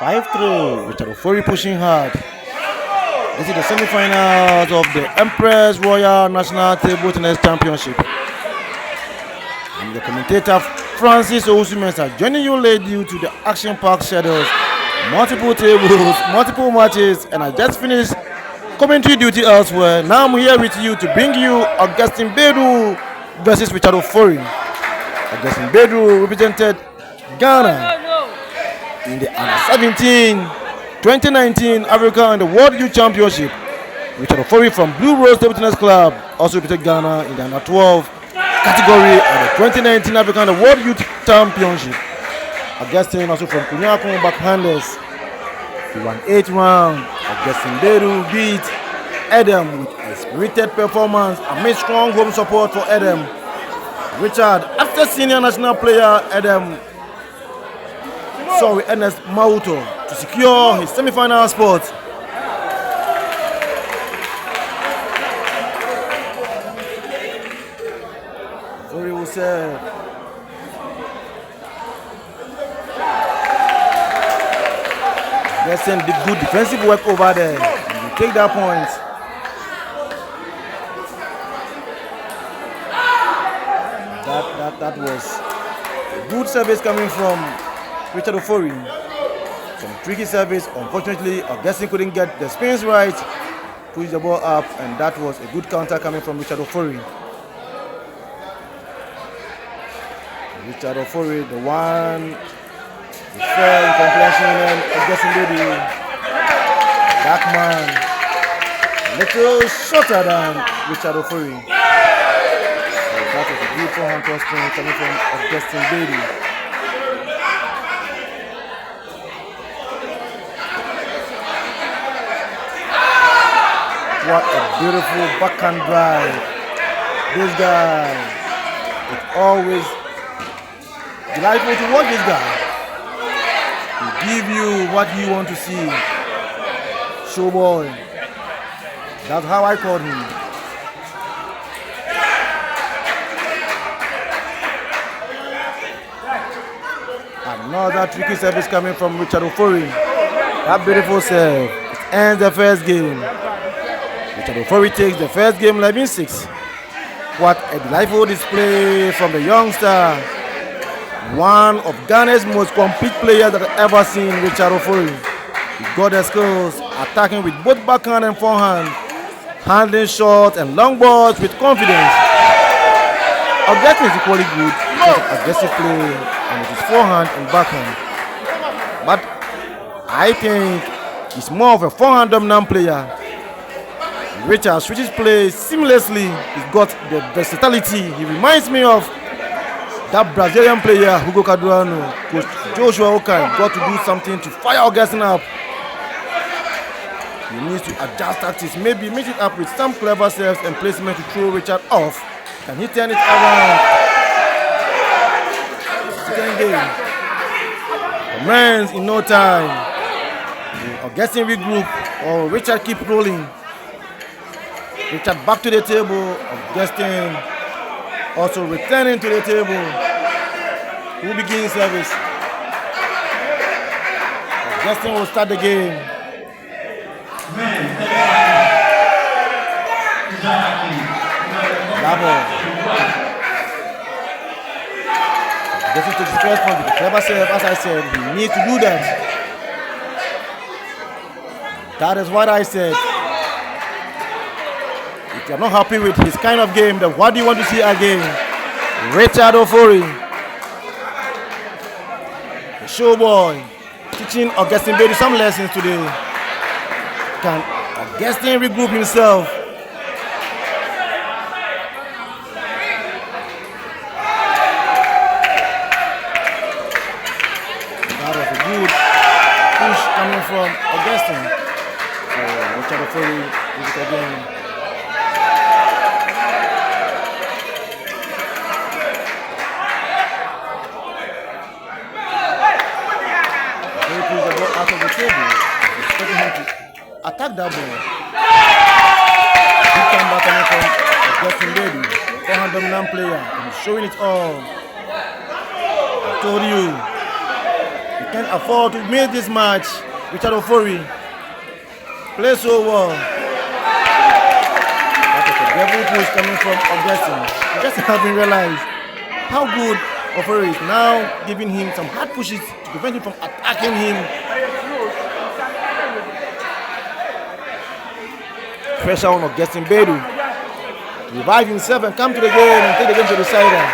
5-3. Richard Ofori pushing hard. This is the semi-finals of the EMPRESS Royal National Table Tennis Championship. I'm the commentator Francis Owusu-Mensah, joining you late due to the action-packed schedules, multiple tables, multiple matches, and I just finished commentary duty elsewhere. Now I'm here with you to bring you Augustine Baidoo versus Richard Ofori. Augustine Baidoo represented Ghana in the Under-17 2019 Africa and the World Youth Championship. Richard Ofori from Blue Rose Table Tennis Club also represented Ghana in the Under-12 category of the 2019 Africa and the World Youth Championship. Augustine also from Kunyakun backhanders. He won 8 rounds. Augustine Baidoo beat Adam with a spirited performance amid strong home support for Adam. Richard, after senior national player Adam saw with Ernest Mauto to secure his semi-final spot. Ofori will serve. Let's send the good defensive work over there. And we take that point. That was a good service coming from Richard Ofori. Some tricky service. Unfortunately, Augustine couldn't get the spins right. Push the ball up, and that was a good counter coming from Richard Ofori. Richard Ofori, the one with fair in completion, and Augustine Baidoo, back man, a little shorter than Richard Ofori. So that was a good forehand cross spin coming from Augustine Baidoo. What a beautiful backhand drive. This guy, it's always delightful to watch this guy. He give you what you want to see. Showboy. That's how I called him. Another tricky service coming from Richard Ofori. That beautiful serve. It ends the first game. Richard Ofori takes the first game 11-6. What a delightful display from the youngster. One of Ghana's most complete players that I've ever seen, Richard Ofori. He got the skills, attacking with both backhand and forehand, handling short and long balls with confidence. Augustine is equally good because of aggressive play and with his forehand and backhand. But I think he's more of a forehand dominant player. Richard switches play seamlessly. He's got the versatility. He reminds me of that Brazilian player, Hugo Caduano. Coach Joshua Okai got to do something to fire Augustine up. He needs to adjust tactics, maybe mix it up with some clever serves and placement to throw Richard off. Can he turn it around? Second game commence in no time. Augustine regroup or Richard keep rolling. Richard back to the table. Augustine also returning to the table. Who begins service? Augustine will start the game. Augustine takes the first point with the clever serve. As I said, he needs to do that. That is what I said. If you're not happy with his kind of game, then what do you want to see again? Richard Ofori, the showboy, teaching Augustine Baidoo some lessons today. Can Augustine regroup himself? That was a good push coming from Augustine. Richard Ofori is it again. Out of the table, expecting him to attack that ball. Big time back coming from Augustine Baidoo, forehand dominant player, and he's showing it all. I told you, it can't afford to miss this match. Richard Ofori plays so well. That is a devil push coming from Augustine. Augustine hasn't realized how good Ofori is now, giving him some hard pushes to prevent him from attacking him. Pressure on Augustine Baidoo. Revive himself and come to the game and take the game to the decider.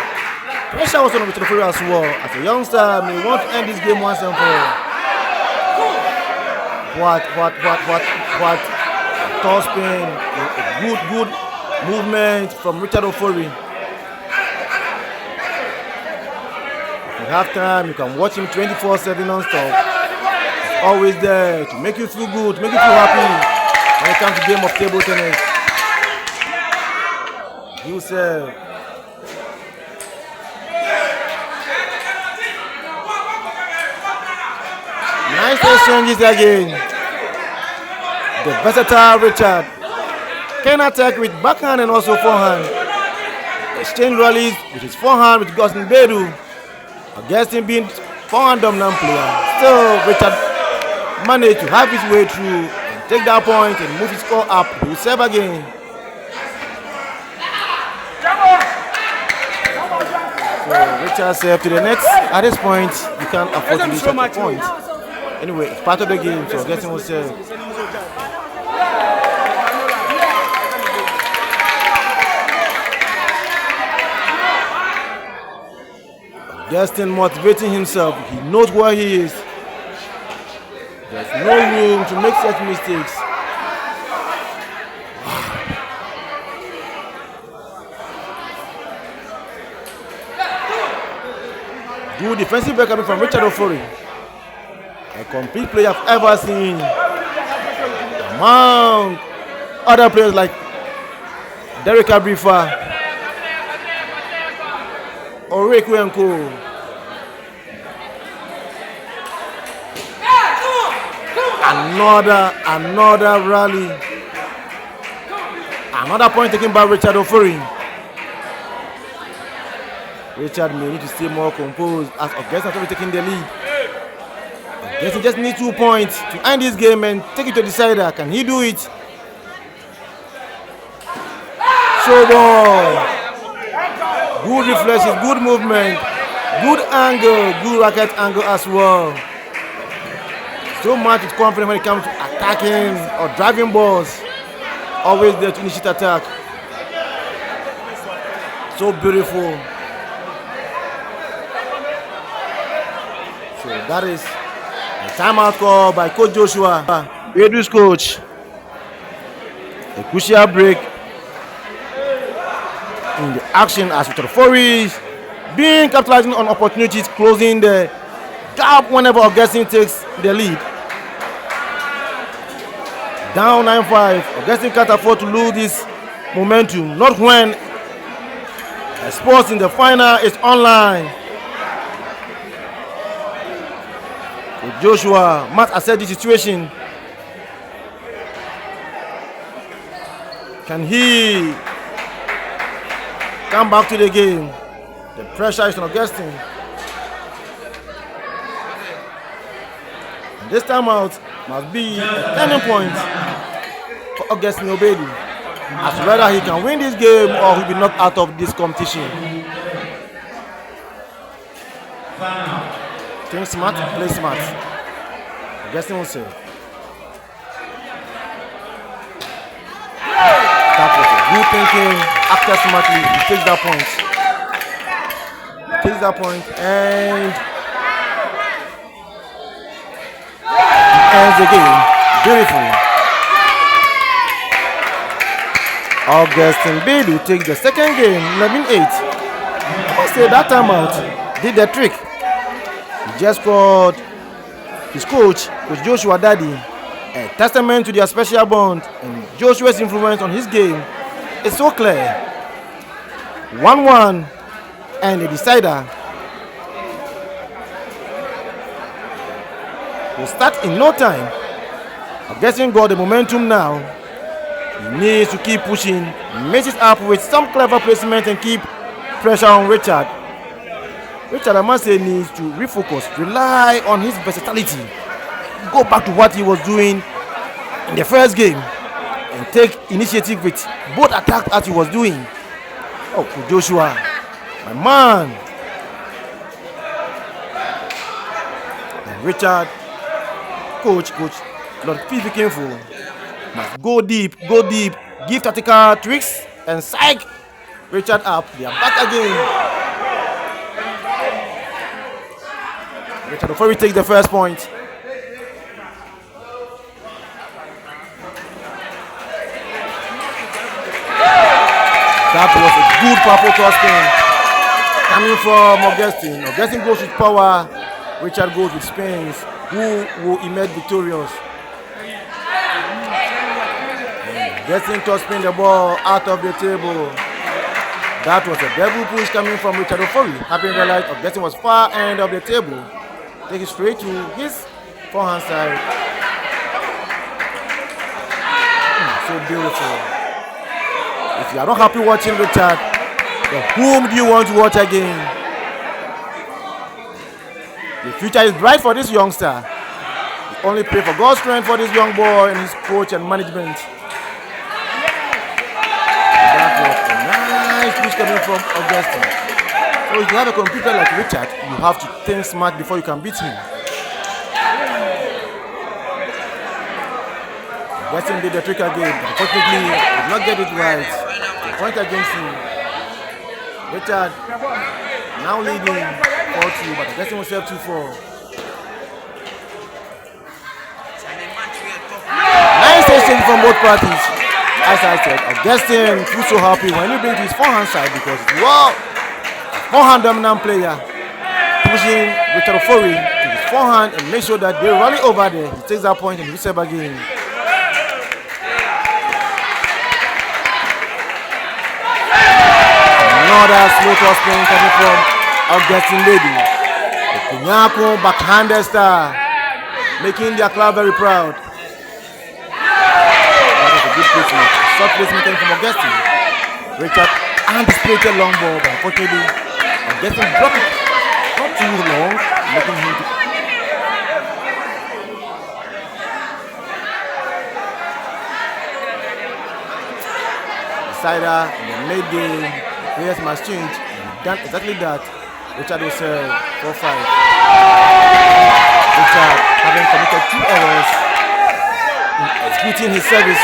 Pressure also on Richard Ofori as well. As a youngster, may want to end this game once and for all. What? Top spin. A good movement from Richard Ofori. At halftime, you can watch him 24/7 non-stop. He's always there to make you feel good, to make you feel happy when it comes to game of table tennis. You say. Nice exchanges again. The versatile Richard can attack with backhand and also forehand. Exchange rallies with his forehand with Augustine Baidoo. Augustine being forehand dominant player. Still, Richard managed to have his way through and take that point and move his score up. He will serve again. So Richard served to the net. At this point, you can't afford to lose a point. Anyway, it's part of the game, so Augustine will serve. Augustine motivating himself. He knows where he is. There's no room to make such mistakes. Good defensive break coming from Richard Ofori. A complete player I've ever seen. Among other players like Derek Abrifa, Oreku and Co. Another rally. Another point taken by Richard Ofori. Richard may need to stay more composed as Augustine has taking the lead. Augustine just needs 2 points to end this game and take it to the decider. Can he do it? Show ball. Good reflexes, good movement, good angle, good racket angle as well. So much with confidence when it comes to attacking or driving balls. Always there to initiate attack. So beautiful. So that is a timeout call by Coach Joshua. Baidoo's coach. A crucial break in the action as Richard Ofori is being capitalizing on opportunities, closing the gap whenever Augustine takes the lead. Down 9-5. Augustine can't afford to lose this momentum. Not when a sports in the final is online. So Joshua must assess the situation. Can he come back to the game? The pressure is on Augustine. And this time out must be a turning point for Augustine Baidoo, as whether he can win this game or he'll be knocked out of this competition. Think smart, play smart. Augustine will say. That was a good thinking. After smartly, he takes that point. He takes that point and ends the game. Beautiful. Augustine Baidoo takes the second game, 11-8. I must say that time out did the trick. He just called his coach Joshua Daddy, a testament to their special bond, and Joshua's influence on his game is so clear. 1-1 and the decider will start in no time. Augustine got the momentum now. He needs to keep pushing, mix it up with some clever placement and keep pressure on Richard. Richard, I must say, needs to refocus, rely on his versatility, go back to what he was doing in the first game, and take initiative with both attacks as he was doing. Oh, Joshua, my man. And Richard, coach, Lord, please be careful. Must go deep, give tactical tricks, and psych Richard up. They are back again. Richard Ofori takes the first point. That was a good powerful crossing coming from Augustine. Augustine goes with power. Richard goes with spins. Who will emerge victorious? Augustine to spin the ball out of the table. That was a devil push coming from Richard Ofori. Having realized Augustine was far end of the table. Take it straight to his forehand side. So beautiful. If you are not happy watching Richard, then whom do you want to watch again? The future is bright for this youngster. We only pray for God's strength for this young boy and his coach and management. That was a nice push coming from Augustine. So if you have a computer like Richard, you have to think smart before you can beat him. Augustine did the trick again, but unfortunately did not get it right. The point against him. Richard now leading 4-2, but Augustine was up 2-4. Nice exchange from both parties. As I said, Augustine feels so happy when he brings his forehand side because wow, forehand dominant player pushing Richard Ofori to his forehand and make sure that they rally over there. He takes that point and reserve again. Another slow toss spin coming from Augustine Baidoo. The Kunyako backhander star, making their club very proud. That was a good placement. Short placement coming from Augustine. Richard anticipated long ball, but unfortunately, Augustine dropped it not too long, making him to decider in the late game. Players must change. And done exactly that. Richard was 4-5. Richard having committed 2 errors in executing his service.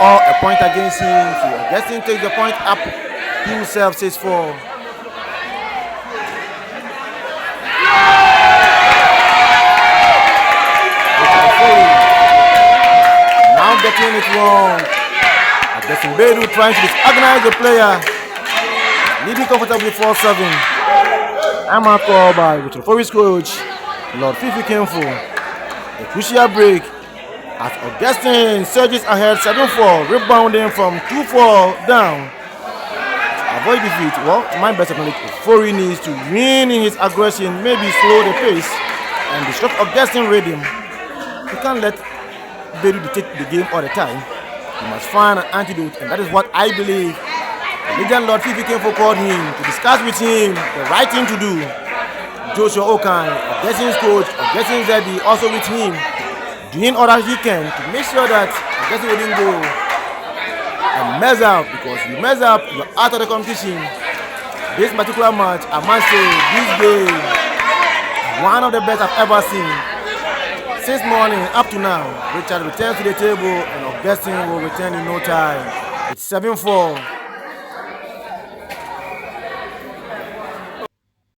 Or a point against him. So Augustine takes the point up. He himself says 4. Now getting it wrong. Augustine Baidoo trying to disorganize the player. Leading comfortably 4-7. I'm a call by Richard Ofori's coach, Lord Fifi Kenfo. A crucial break as Augustine surges ahead 7-4, rebounding from 2-4 down. To avoid defeat, well, to my best knowledge, Ofori needs to win in his aggression, maybe slow the pace and disrupt Augustine rhythm. You can't let Baidoo dictate the game all the time. You must find an antidote, and that is what I believe. The legend Lord Fifi Kenfo called him to discuss with him the right thing to do. Joshua Okan, Augustine's coach, Augustine Zeddy, also with him, doing all that he can to make sure that Augustine wouldn't go and mess up, because if you mess up, you're out of the competition. This particular match, I must say, this game, one of the best I've ever seen. Since morning up to now, Richard returns to the table and Augustine will return in no time. It's 7-4.